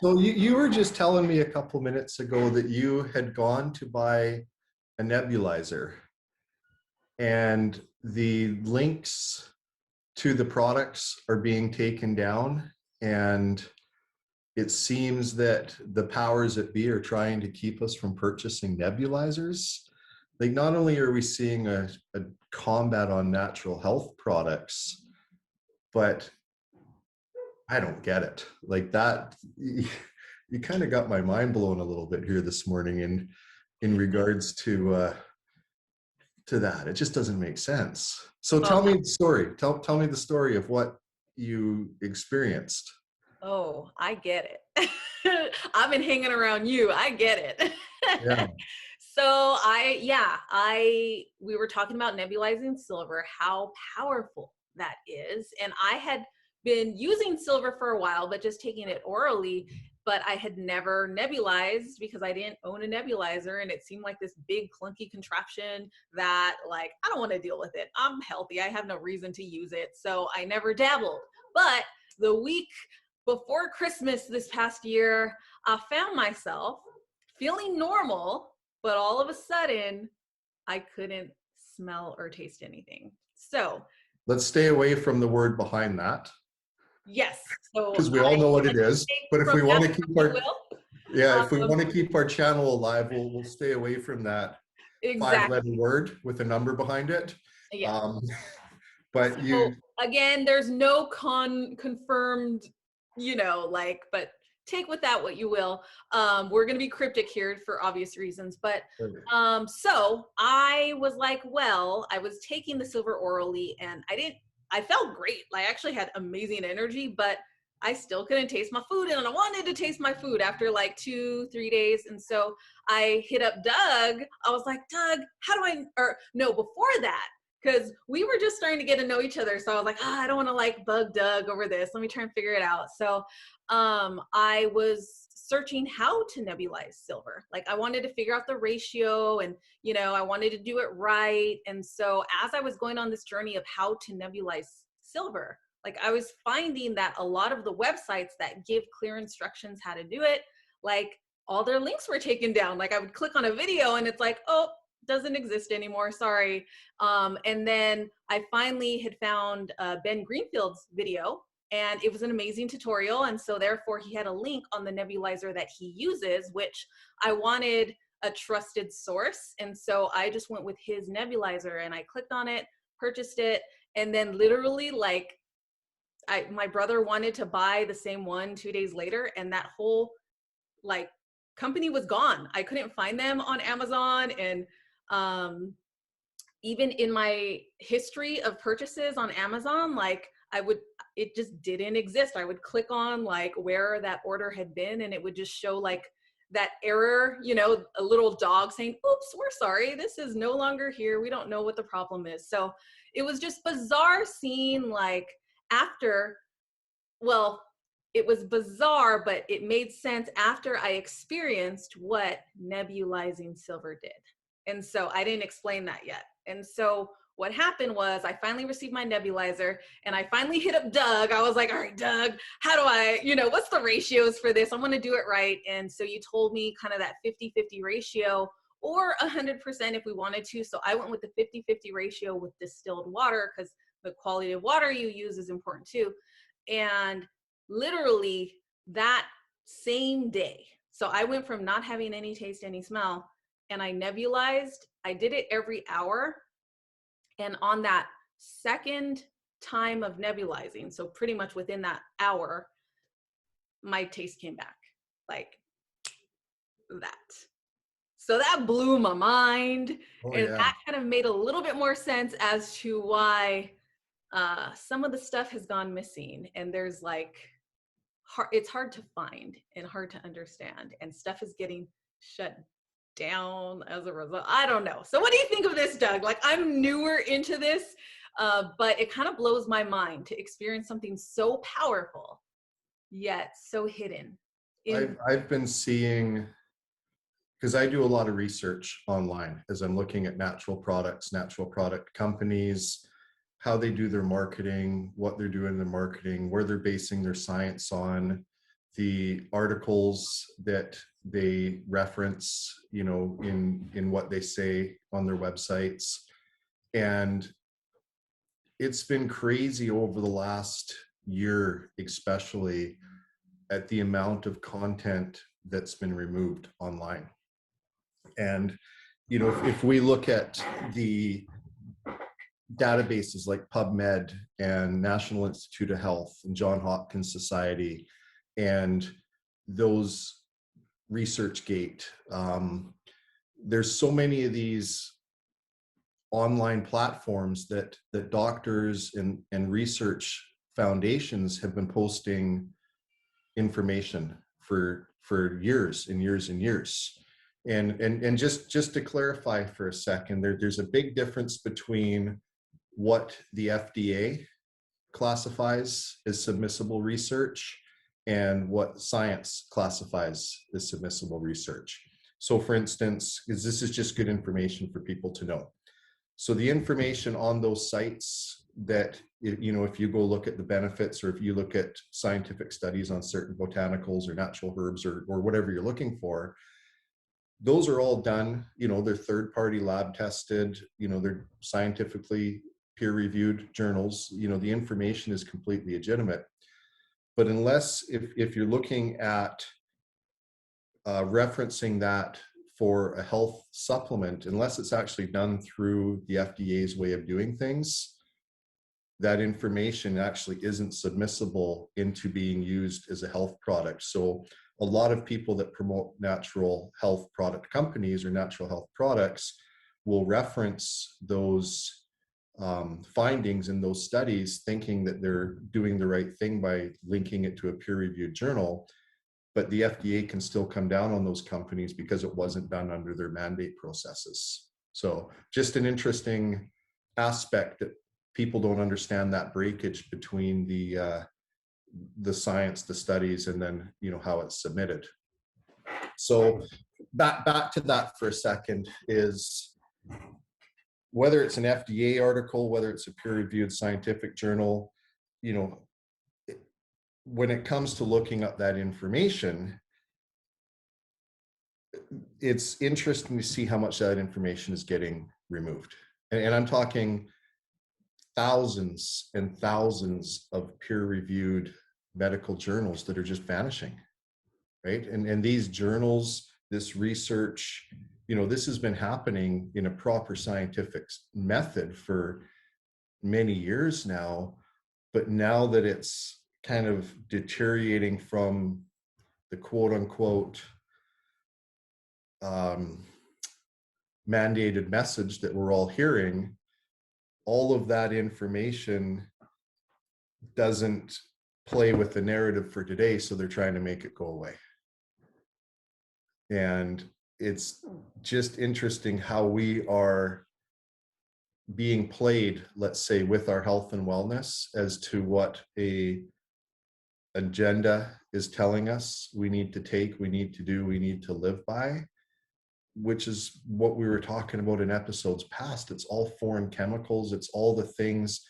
So you were just telling me a couple minutes ago that you had gone to buy a nebulizer and the links to the products are being taken down, and it seems that the powers that be are trying to keep us from purchasing nebulizers. Like, not only are we seeing a combat on natural health products, but I don't get it. Like that, you kind of got my mind blown a little bit here this morning in regards to that. It just doesn't make sense. So Oh, tell me the story. Tell me the story of what you experienced. oh, I get it. I've been hanging around you. I get it. Yeah. So we were talking about nebulizing silver, how powerful that is. And I had been using silver for a while, but just taking it orally. But I had never nebulized because I didn't own a nebulizer. And it seemed like this big clunky contraption that, like, I don't want to deal with it. I'm healthy. I have no reason to use it. So I never dabbled. But the week before Christmas this past year, I found myself feeling normal, but all of a sudden I couldn't smell or taste anything. So Let's stay away from the word behind that, yes, so because we all know what it is. But if from we that, want to keep our if we um, want to keep our channel alive, we'll stay away from that exactly, five-letter word with a number behind it. yeah. Um, but So you, again, there's no confirmed, but take with that what you will. We're going to be cryptic here for obvious reasons, but so I was like, well, I was taking the silver orally and I felt great. I actually had amazing energy, but I still couldn't taste my food, and I wanted to taste my food after like 2-3 days. And so I hit up Doug. I was like, Doug, or no, before that, because we were just starting to get to know each other. So I was like, I don't want to like bug Doug over this. Let me try and figure it out. So I was searching how to nebulize silver. Like, I wanted to figure out the ratio, and, I wanted to do it right. And so as I was going on this journey of how to nebulize silver, like, I was finding that a lot of the websites that give clear instructions how to do it, like, all their links were taken down. Like, I would click on a video and it's like, oh, doesn't exist anymore, sorry. And then I finally had found Ben Greenfield's video, and it was an amazing tutorial. And so therefore he had a link on the nebulizer that he uses, which I wanted a trusted source. And so I just went with his nebulizer and I clicked on it, purchased it. And then literally, like, my brother wanted to buy the same one 2 days later, and that whole like company was gone. I couldn't find them on Amazon. And even in my history of purchases on Amazon, like, it just didn't exist. I would click on like where that order had been, and it would just show like that error, a little dog saying, oops, we're sorry, this is no longer here, we don't know what the problem is. So it was just bizarre seeing, like, after, well, it was bizarre, but it made sense after I experienced what nebulizing silver did. And so I didn't explain that yet. And so what happened was I finally received my nebulizer, and I finally hit up Doug. I was like, all right, Doug, how do I, what's the ratios for this? I want to do it right. And so you told me kind of that 50-50 ratio, or 100% if we wanted to. So I went with the 50-50 ratio with distilled water, because the quality of water you use is important too. And literally that same day, so I went from not having any taste, any smell, and I nebulized. I did it every hour. And on that second time of nebulizing, so pretty much within that hour, my taste came back, like that. So that blew my mind. oh And yeah, that kind of made a little bit more sense as to why some of the stuff has gone missing. And there's like, it's hard to find and hard to understand. And stuff is getting shut down as a result. I don't know. So what do you think of this, Doug? Like, I'm newer into this, but it kind of blows my mind to experience something so powerful, yet so hidden. I've been seeing, because I do a lot of research online as I'm looking at natural products, natural product companies, how they do their marketing, what they're doing in their marketing, where they're basing their science on, the articles that they reference, you know, in what they say on their websites. And it's been crazy over the last year, especially at the amount of content that's been removed online. And, you know, if we look at the databases like PubMed and National Institute of Health and Johns Hopkins Society and those ResearchGate, there's so many of these online platforms that doctors and research foundations have been posting information for years and years and years. And just to clarify for a second, there's a big difference between what the FDA classifies as submissible research and what science classifies as submissible research. So for instance, because this is just good information for people to know. So the information on those sites that, you know, if you go look at the benefits, or if you look at scientific studies on certain botanicals or natural herbs or whatever you're looking for, those are all done, you know, they're third-party lab tested, you know, they're scientifically peer-reviewed journals, you know, the information is completely legitimate. But unless, if you're looking at referencing that for a health supplement, unless it's actually done through the FDA's way of doing things, that information actually isn't submissible into being used as a health product. So a lot of people that promote natural health product companies or natural health products will reference those findings in those studies, thinking that they're doing the right thing by linking it to a peer-reviewed journal. But the FDA can still come down on those companies because it wasn't done under their mandate processes. So just an interesting aspect that people don't understand, that breakage between the science, the studies, and then, you know, how it's submitted. So back to that for a second, is whether it's an FDA article, whether it's a peer-reviewed scientific journal, you know, when it comes to looking up that information, it's interesting to see how much that information is getting removed. And I'm talking thousands and thousands of peer-reviewed medical journals that are just vanishing, right? And these journals, this research, you know, this has been happening in a proper scientific method for many years now, but now that it's kind of deteriorating from the quote unquote mandated message that we're all hearing, all of that information doesn't play with the narrative for today, so they're trying to make it go away. And it's just interesting how we are being played, let's say, with our health and wellness as to what a agenda is telling us we need to take, we need to do, we need to live by, which is what we were talking about in episodes past. It's all foreign chemicals. It's all the things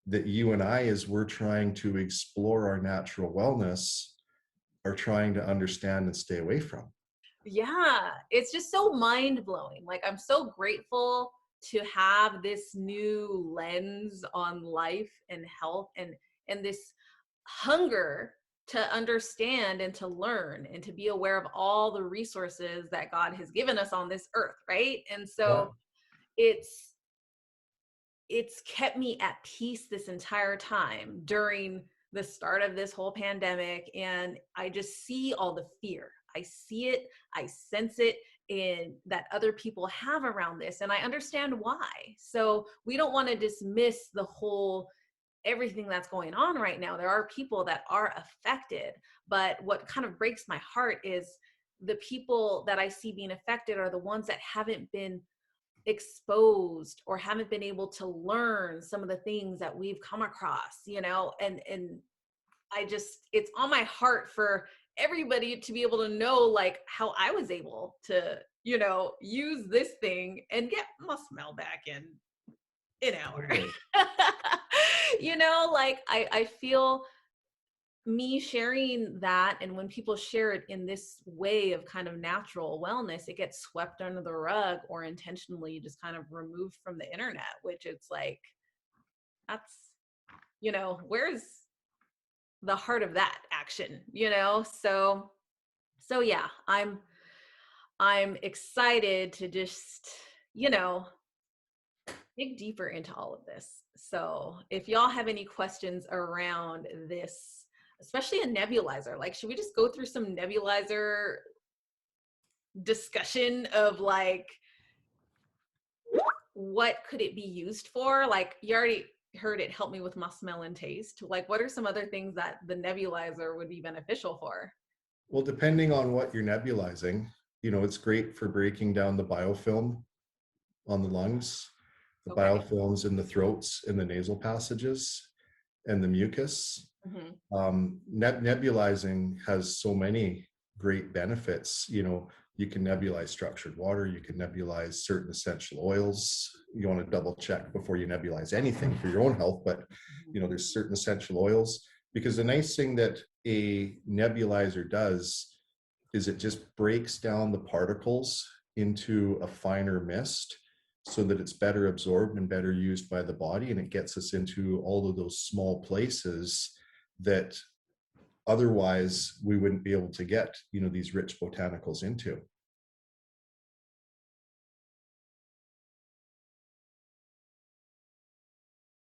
that you and I, as we're trying to explore our natural wellness, are trying to understand and stay away from. Yeah, it's just so mind-blowing. Like, I'm so grateful to have this new lens on life and health, and this hunger to understand and to learn and to be aware of all the resources that God has given us on this earth, right? And so it's kept me at peace this entire time during the start of this whole pandemic. And I just see all the fear. I see it, I sense it in that other people have around this, and I understand why. So we don't want to dismiss the whole everything that's going on right now. There are people that are affected, but what kind of breaks my heart is the people that I see being affected are the ones that haven't been exposed or haven't been able to learn some of the things that we've come across, you know, and I just, it's on my heart for everybody to be able to know, like, how I was able to, you know, use this thing and get my smell back in an hour. You know, like I feel me sharing that, and when people share it in this way of kind of natural wellness, it gets swept under the rug or intentionally just kind of removed from the internet, which it's like, that's, where's the heart of that action, so yeah, I'm excited to just, dig deeper into all of this. So if y'all have any questions around this, especially a nebulizer, like, should we just go through some nebulizer discussion of like, what could it be used for? Like, you already heard it help me with my smell and taste. Like, what are some other things that the nebulizer would be beneficial for? Well, depending on what you're nebulizing, it's great for breaking down the biofilm on the lungs, the Okay. biofilms in the throats, in the nasal passages, and the mucus. Nebulizing has so many great benefits. You can nebulize structured water, you can nebulize certain essential oils. You want to double check before you nebulize anything for your own health, but there's certain essential oils, because the nice thing that a nebulizer does is it just breaks down the particles into a finer mist so that it's better absorbed and better used by the body, and it gets us into all of those small places that otherwise we wouldn't be able to get these rich botanicals into.